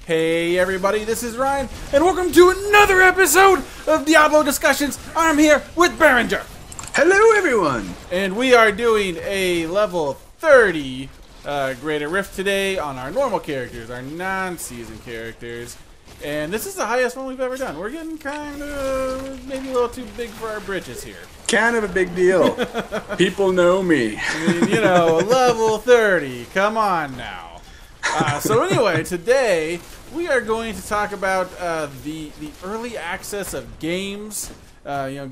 Hey everybody, this is Ryan, and welcome to another episode of Diablo Discussions. I'm here with Berenger. Hello everyone! And we are doing a level 30 Greater Rift today on our normal characters, our non-season characters. And this is the highest one we've ever done. We're getting kind of, maybe a little too big for our britches here. Kind of a big deal. People know me. I mean, you know, level 30, come on now. So anyway, today we are going to talk about the early access of games.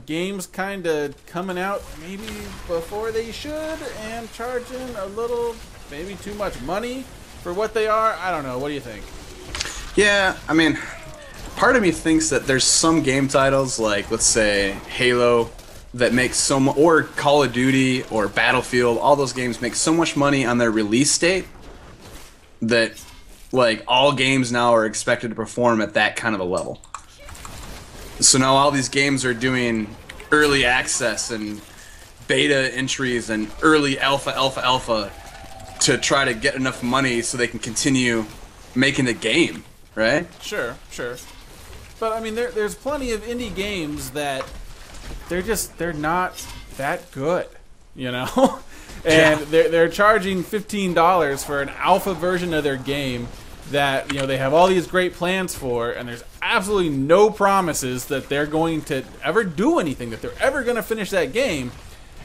Games kind of coming out maybe before they should and charging a little, maybe too much money for what they are. I don't know. What do you think? Yeah, I mean, part of me thinks that there's some game titles like, let's say, Halo, that make so much, or Call of Duty, or Battlefield. All those games make so much money on their release date that, like, all games now are expected to perform at that kind of a level. So now all these games are doing early access and beta entries and early alpha to try to get enough money so they can continue making the game, right? Sure. But I mean, there's plenty of indie games that they're not that good, you know? And they're charging $15 for an alpha version of their game that, you know, they have all these great plans for, and there's absolutely no promises that they're going to ever do anything, that they're ever going to finish that game.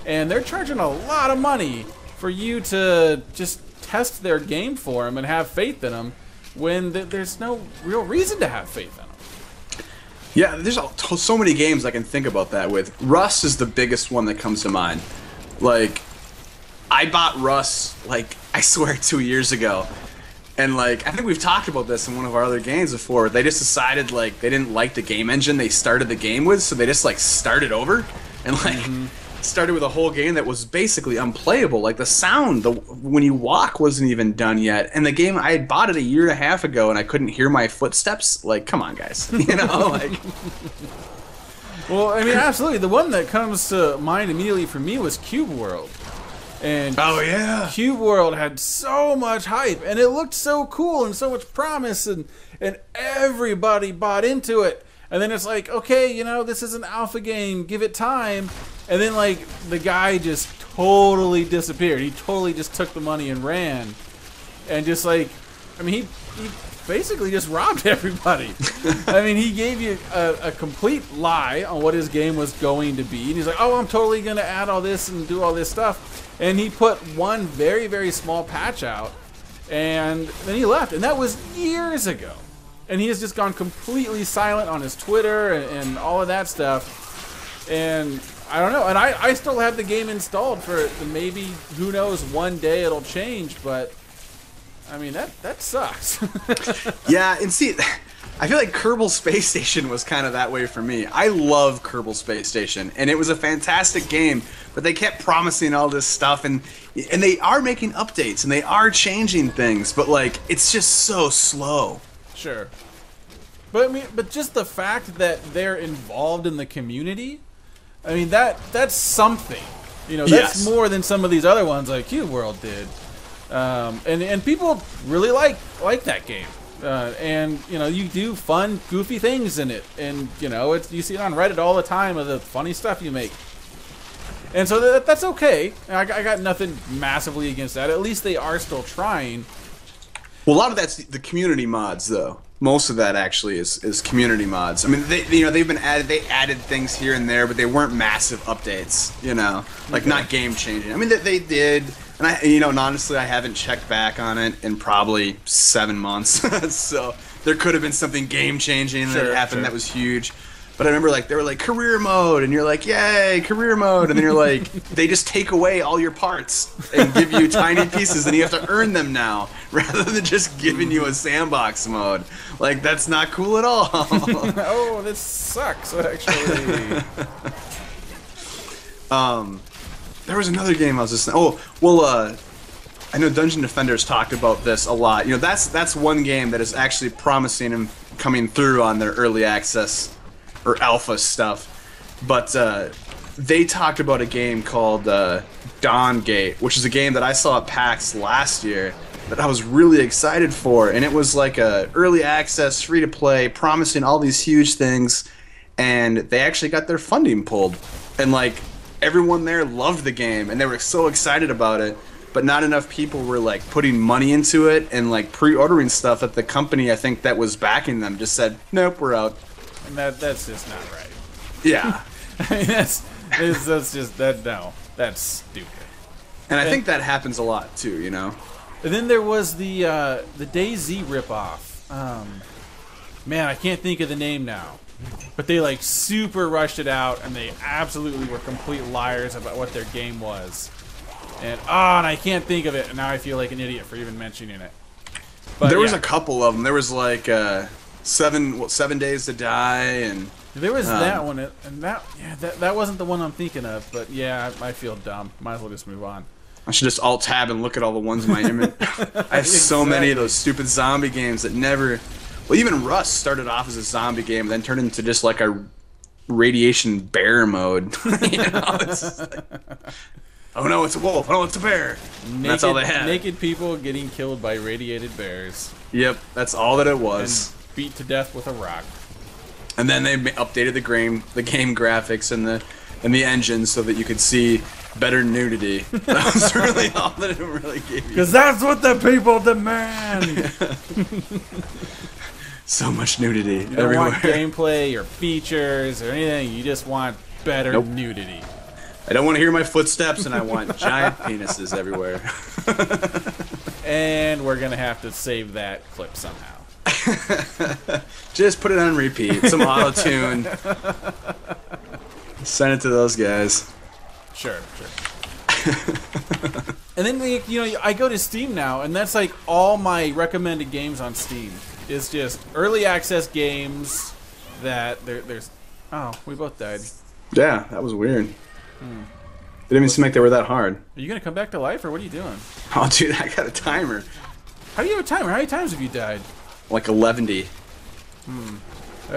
And they're charging a lot of money for you to just test their game for them and have faith in them when there's no real reason to have faith in them. Yeah, there's so many games I can think about that with. Rust is the biggest one that comes to mind. Like, I bought Rust, like, I swear 2 years ago. And, like, I think we've talked about this in one of our other games before. They just decided, like, they didn't like the game engine they started the game with, so they just, like, started over. And, like, started with a whole game that was basically unplayable. Like, the sound, when you walk wasn't even done yet. And the game, I had bought it a year and a half ago, and I couldn't hear my footsteps. Like, come on, guys. You know, like... Well, I mean, absolutely. The one that comes to mind immediately for me was Cube World. And oh yeah, Cube World had so much hype, and it looked so cool and so much promise, and everybody bought into it. And then it's like, okay, you know, this is an alpha game, give it time. And then, like, the guy just totally disappeared. He totally just took the money and ran. And just, like, I mean, he basically just robbed everybody. I mean, he gave you a complete lie on what his game was going to be. And he's like, oh, I'm totally going to add all this and do all this stuff. And he put one very, very small patch out, and then he left. And that was years ago. And he has just gone completely silent on his Twitter and all of that stuff. And I don't know. And I still have the game installed for maybe, who knows, one day it'll change. But, I mean, that sucks. Yeah, and see, I feel like Kerbal Space Station was kind of that way for me. I love Kerbal Space Station, and it was a fantastic game, but they kept promising all this stuff, and they are making updates, and they are changing things, but, like, it's just so slow. Sure. But, I mean, but just the fact that they're involved in the community, I mean, that's something. You know, that's more than some of these other ones like Cube World did. And people really like that game. And, you know, you do fun, goofy things in it. And, you know, you see it on Reddit all the time of the funny stuff you make. And so that's okay. I got nothing massively against that. At least they are still trying. Well, a lot of that's the community mods, though. Most of that actually is community mods. I mean, they've been added. They added things here and there, but they weren't massive updates. You know, like not game changing. I mean, they did. And honestly, I haven't checked back on it in probably 7 months. So there could have been something game-changing that happened that was huge. But I remember, like, they were like, career mode, and you're like, yay, career mode. And then you're like, they just take away all your parts and give you tiny pieces, and you have to earn them now, rather than just giving you a sandbox mode. Like, that's not cool at all. Oh, this sucks, actually. There was another game I was just... Oh, well, I know Dungeon Defenders talked about this a lot. You know, that's one game that is actually promising and coming through on their early access or alpha stuff. But they talked about a game called Dawn Gate, which is a game that I saw at PAX last year, that I was really excited for, and it was like a early access, free to play, promising all these huge things, and they actually got their funding pulled, and like everyone there loved the game, and they were so excited about it, but not enough people were like putting money into it and like pre-ordering stuff that the company I think that was backing them just said, nope, we're out. And that's just not right. Yeah. I mean, that's just that. No, that's stupid. And I think that happens a lot too, you know. And then there was the DayZ ripoff. Man, I can't think of the name now. But they like super rushed it out, and they absolutely were complete liars about what their game was. And I can't think of it, and now I feel like an idiot for even mentioning it. But there was a couple of them. There was like 7 Days to Die, and there was that one, and that wasn't the one I'm thinking of. But yeah, I feel dumb. Might as well just move on. I should just alt tab and look at all the ones in my image. I have so many of those stupid zombie games that never. Well, even Rust started off as a zombie game, and then turned into just like a radiation bear mode. You know, it's just like, oh no, it's a wolf. Oh no, it's a bear. That's all they had. Naked people getting killed by radiated bears. Yep, that's all that it was. And beat to death with a rock. And then they updated the game graphics and the engine so that you could see better nudity. That was really all that it really gave you. Because that's what the people demand. So much nudity you don't everywhere. Want gameplay or features or anything. You just want better nudity. I don't want to hear my footsteps, and I want giant penises everywhere. And we're going to have to save that clip somehow. Just put it on repeat. Some auto-tune. Send it to those guys. Sure. And then, I go to Steam now, and that's like all my recommended games on Steam. Is just early access games that there's... Oh, we both died. Yeah, that was weird. It didn't even seem like they were that hard. Are you going to come back to life, or what are you doing? Oh, dude, I got a timer. How do you have a timer? How many times have you died? Like 11.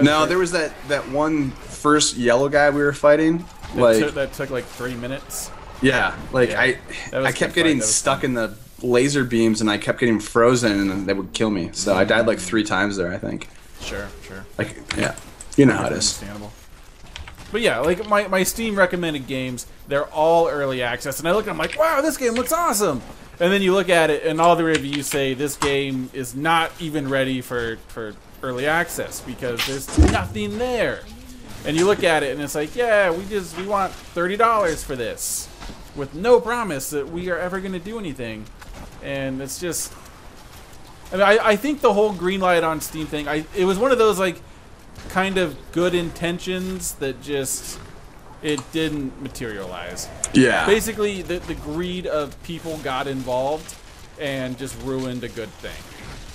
No, there was that one first yellow guy we were fighting. That took like 3 minutes. Yeah, I kept getting stuck in the laser beams, and I kept getting frozen, and they would kill me. So I died like 3 times there, I think. Sure. Like, yeah, you know how it is. Understandable. But yeah, like my Steam recommended games, they're all early access, and I look at them like, wow, this game looks awesome. And then you look at it, and all the reviews say this game is not even ready for early access because there's nothing there. And you look at it, and it's like, yeah, we want $30 for this, with no promise that we are ever going to do anything. And it's just, I mean, I think the whole green light on Steam thing, it was one of those like kind of good intentions that just it didn't materialize. Yeah. Basically, the greed of people got involved and just ruined a good thing.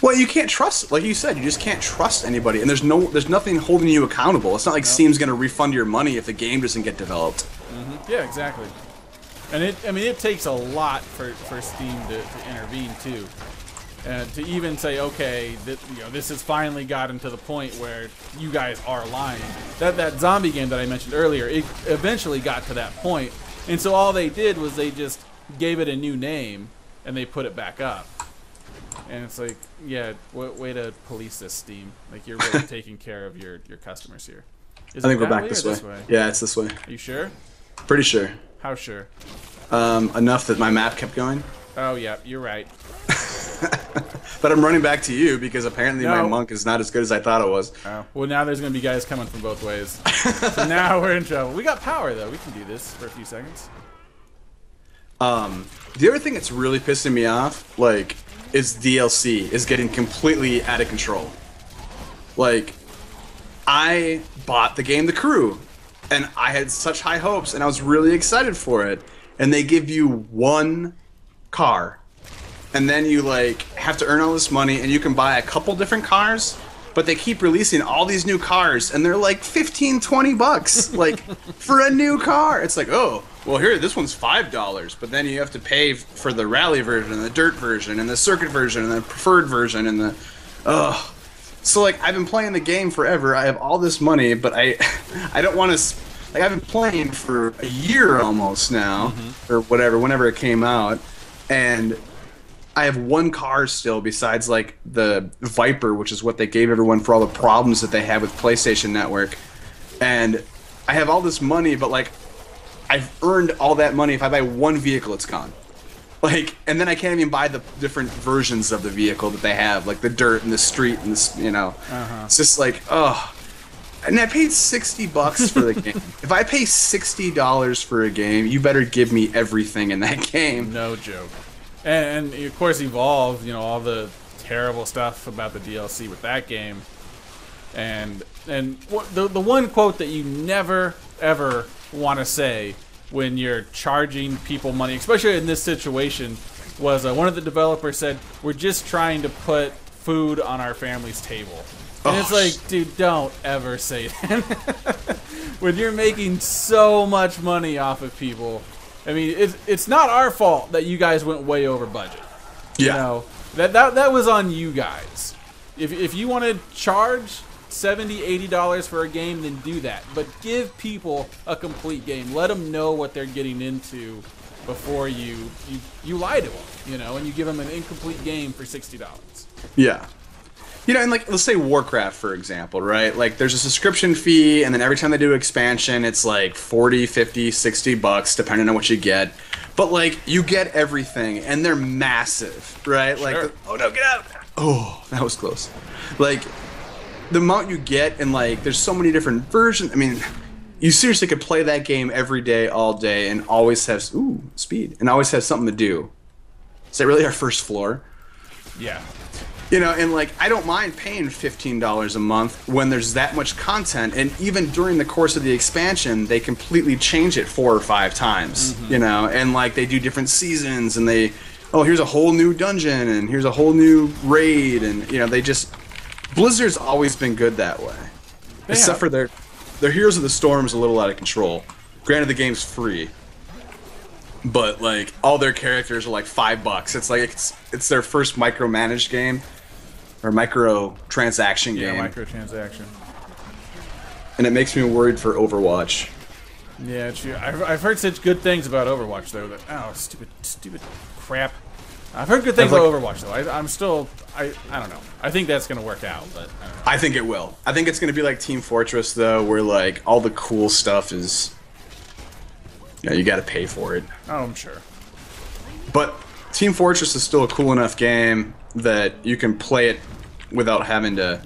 Well, you can't trust, like you said, you just can't trust anybody, and there's nothing holding you accountable. It's not like Steam's going to refund your money if the game doesn't get developed. Mm-hmm. Yeah, exactly. And it takes a lot for Steam to intervene too, and to even say, okay, this has finally gotten to the point where you guys are lying. That zombie game that I mentioned earlier, it eventually got to that point, and so all they did was they just gave it a new name and they put it back up. And it's like, yeah, way to police this, Steam. Like, you're really taking care of your customers here. I think we're back this way. Yeah, it's this way. Are you sure? Pretty sure. How sure? Enough that my map kept going. Oh, yeah, you're right. But I'm running back to you because apparently my monk is not as good as I thought it was. Oh. Well, now there's going to be guys coming from both ways. So now we're in trouble. We got power, though. We can do this for a few seconds. The other thing that's really pissing me off, like, is DLC is getting completely out of control. Like, I bought the game The Crew, and I had such high hopes, and I was really excited for it. And they give you one car, and then you like have to earn all this money, and you can buy a couple different cars, but they keep releasing all these new cars, and they're like 15, 20 bucks, like for a new car. It's like, oh, well, here, this one's $5, but then you have to pay for the rally version, and the dirt version, and the circuit version, and the preferred version, and the, So like, I've been playing the game forever. I have all this money, but I don't want to. Like, I've been playing for a year almost now, or whatever, whenever it came out, and I have one car still besides like the Viper, which is what they gave everyone for all the problems that they had with PlayStation Network. And I have all this money, but like I've earned all that money. If I buy one vehicle, it's gone. Like, and then I can't even buy the different versions of the vehicle that they have, like the dirt and the street and this, you know. It's just like, oh. And I paid $60 for the game. If I pay $60 for a game, you better give me everything in that game. No joke. And of course, Evolve, you know, all the terrible stuff about the DLC with that game. And the one quote that you never, ever want to say when you're charging people money, especially in this situation, was one of the developers said, "We're just trying to put food on our family's table." And it's like, dude, don't ever say that. When you're making so much money off of people, I mean, it's not our fault that you guys went way over budget. Yeah. You know, that was on you guys. If you want to charge $70, $80 for a game, then do that. But give people a complete game. Let them know what they're getting into before you lie to them, you know, and you give them an incomplete game for $60. Yeah. You know, and like, let's say Warcraft, for example, right? Like, there's a subscription fee, and then every time they do expansion, it's like 40, 50, 60 bucks, depending on what you get. But, like, you get everything, and they're massive, right? Like, Sure. oh, no, get out! Oh, that was close. Like, the amount you get, and, like, there's so many different versions. I mean, you seriously could play that game every day, all day, and always have, speed, and always have something to do. Is that really our first floor? Yeah. You know, and like, I don't mind paying $15 a month when there's that much content, and even during the course of the expansion, they completely change it 4 or 5 times, you know, and like, they do different seasons, and they, oh, here's a whole new dungeon, and here's a whole new raid, and, you know, they just, Blizzard's always been good that way. Except for their Heroes of the Storm's a little out of control. Granted, the game's free. But like, all their characters are like $5. It's like, it's their first micromanaged game. Or micro-transaction game. Yeah, microtransaction. And it makes me worried for Overwatch. Yeah, true. I've heard such good things about Overwatch, though. That, oh, stupid crap. I've heard good things about Overwatch, though. I'm still, I don't know. I think that's going to work out, but I don't know. I think it will. I think it's going to be like Team Fortress, though, where like, all the cool stuff is, you know, you got to pay for it. Oh, I'm sure. But Team Fortress is still a cool enough game that you can play it without having to.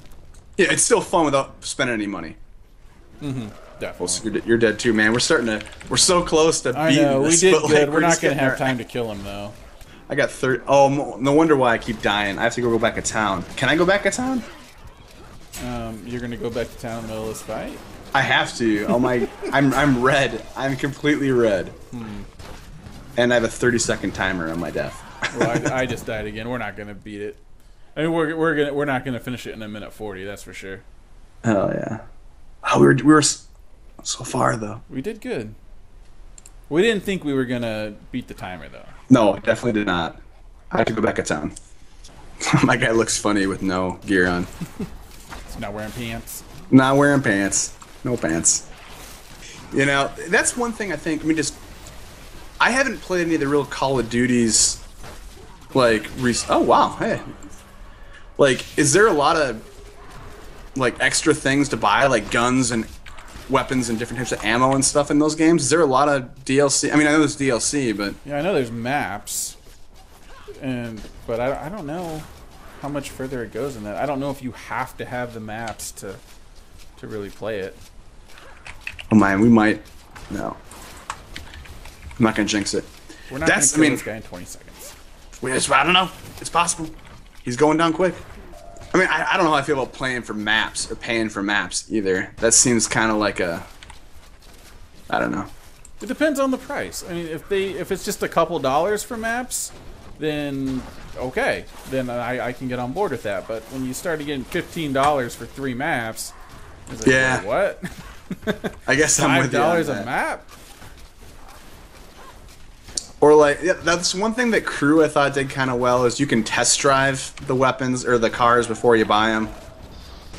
Yeah, it's still fun without spending any money. Definitely. Well, so you're dead too, man. We're so close to beating I know, this, we did but, good. like, We're not just going to getting have time to kill him, though. I got 30. Oh, no wonder why I keep dying. I have to go back to town. Can I go back to town? You're going to go back to town in the middle of this fight? I have to. Oh my! I'm red. I'm completely red. And I have a 30-second timer on my death. Well, I just died again. We're not going to beat it. I mean, we're not going to finish it in a minute 40. That's for sure. Oh yeah. Oh, we were so far though. We did good. We didn't think we were going to beat the timer though. No, I definitely did not. I have to go back to town. My guy looks funny with no gear on. He's not wearing pants. Not wearing pants. No pants. You know, that's one thing I think. I haven't played any of the real Call of Duties. Like, oh wow, hey. Like, is there a lot of like extra things to buy, like guns and weapons and different types of ammo and stuff in those games? Is there a lot of DLC? I mean, I know there's DLC, but yeah, I know there's maps, but I don't know how much further it goes in that. I don't know if you have to have the maps to really play it. Oh man, we might. No, I'm not gonna jinx it. We're not gonna kill this guy in 20 seconds. I don't know. It's possible. He's going down quick. I mean, I don't know how I feel about playing for maps or paying for maps either. That seems kind of like a. I don't know. It depends on the price. I mean, if it's just a couple dollars for maps, then okay, then I can get on board with that. But when you start getting $15 for 3 maps, it's like, yeah, what? I guess I'm with you on $5 that. a map. Or like, yeah, that's one thing that Crew I thought did kind of well is you can test drive the weapons or the cars before you buy them.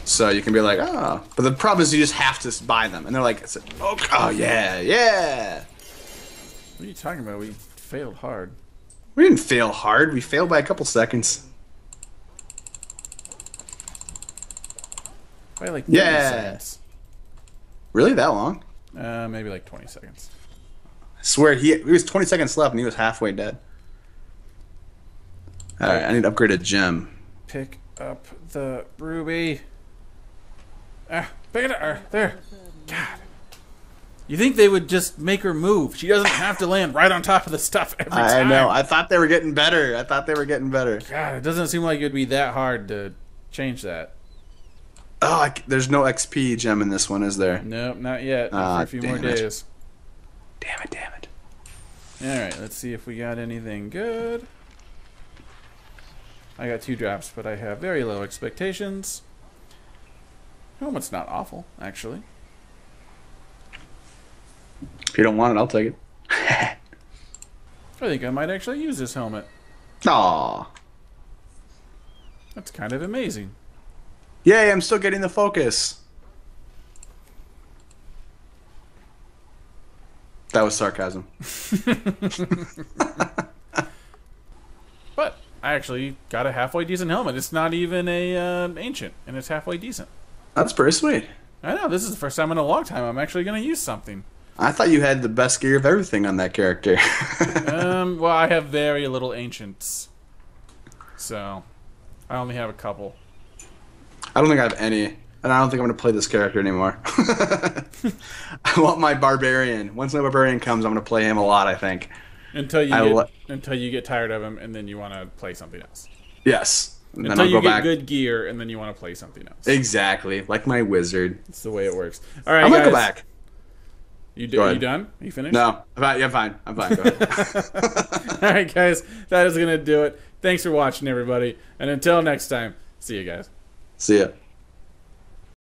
So you can be like, oh. But the problem is you just have to buy them. And they're like, oh yeah, yeah. What are you talking about? We failed hard. We didn't fail hard. We failed by a couple seconds. Probably like 30 seconds. Really, that long? Maybe like 20 seconds. I swear, he was 20 seconds left and he was halfway dead. All right, I need to upgrade a gem. Pick up the ruby. Pick it up. There. God. You think they would just make her move? She doesn't have to land right on top of the stuff every time. I know. I thought they were getting better. God, it doesn't seem like it would be that hard to change that. Oh, there's no XP gem in this one, is there? Nope, not yet. For a few more days. Damn it. Alright, let's see if we got anything good. I got 2 drops, but I have very low expectations. Helmet's not awful, actually. If you don't want it, I'll take it. I think I might actually use this helmet. Aww. That's kind of amazing. Yay, I'm still getting the focus. That was sarcasm. But I actually got a halfway decent helmet. It's not even a ancient, and it's halfway decent. That's pretty sweet. I know, this is the first time in a long time I'm actually going to use something. I thought you had the best gear of everything on that character. Well, I have very little ancients. So, I only have a couple. I don't think I have any. And I don't think I'm going to play this character anymore. I want my barbarian. Once my barbarian comes, I'm going to play him a lot, I think. Until you get tired of him, and then you want to play something else. Yes. And Until you get good gear, and then you want to play something else. Exactly. Like my wizard. That's the way it works. All right, I'm going to go back. You done? Are you finished? No. Yeah, I'm fine. Go ahead. All right, guys. That is going to do it. Thanks for watching, everybody. And until next time, see you guys. See ya.